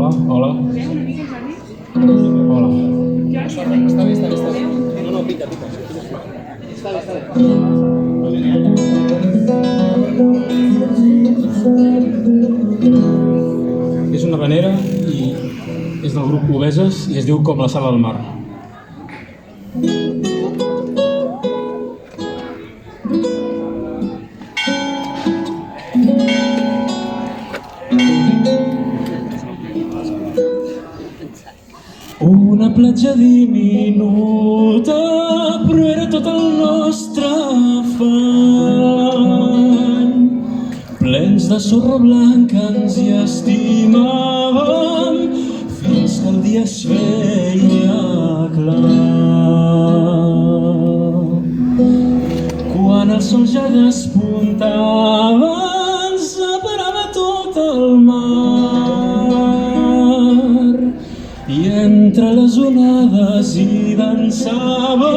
Hola, hola. Hola. Està bé. No, pica. Està bé. És una havanera i és del grup Obeses i es diu Com la sal al mar. Una platja diminuta, però era tot el nostre afany. Plens de sorra blanca ens hi estimàvem fins que el dia es feia clar. Quan el sol ja despuntava ens separava tot el mar i entre les onades hi dansava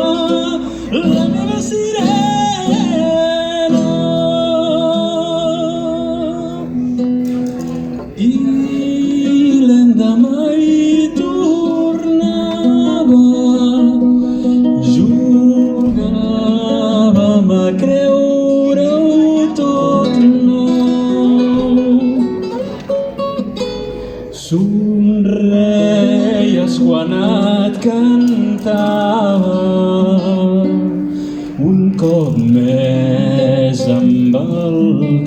la meva sirena. I l'endemà hi tornava, jugàvem a creure-ho tot nou. Somreies quan et cantava un cop més amb el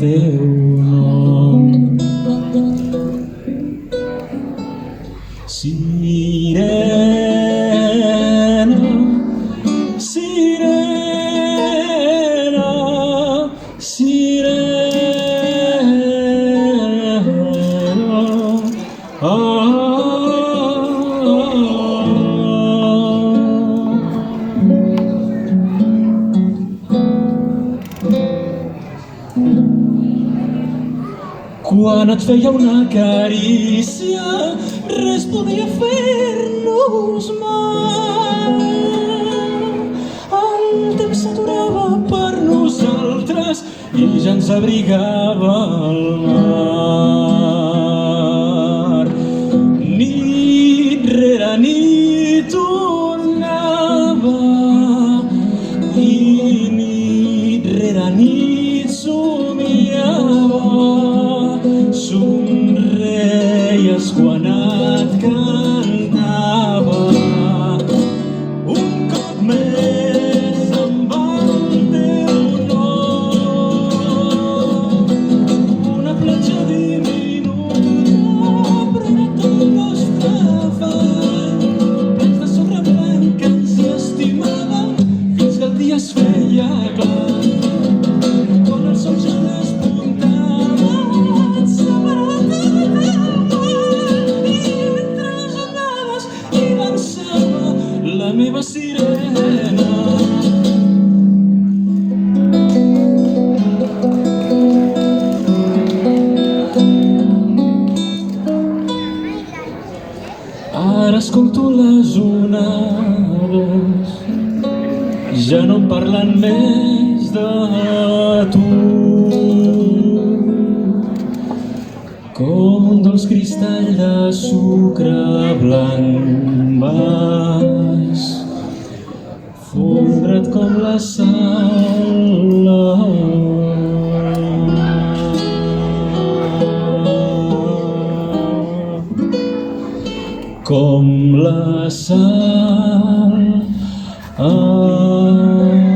teu nom. Sirena, sirena, sirena. Quan et feia una carícia, res podia fer-nos mal. El temps s'aturava per nosaltres i ja ens abrigava el mar. Nit rere nit tornava i nit rere nit somiava. Somreies quan et cantava un cop més amb el teu nom. Una platja diminuta, però era tot el nostre afany. Plens de sorra blanca ens hi estimàvem fins que el dia es feia clar. Quan el sol ja despuntava ens separava tot el mar i entre les onades hi dansava la meva sirena. Ara escolto les onades, ja no em parlen més de tu. Com un dolç cristall de sucre blanc vas fondre't com la sal al mar. Com la sal al mar.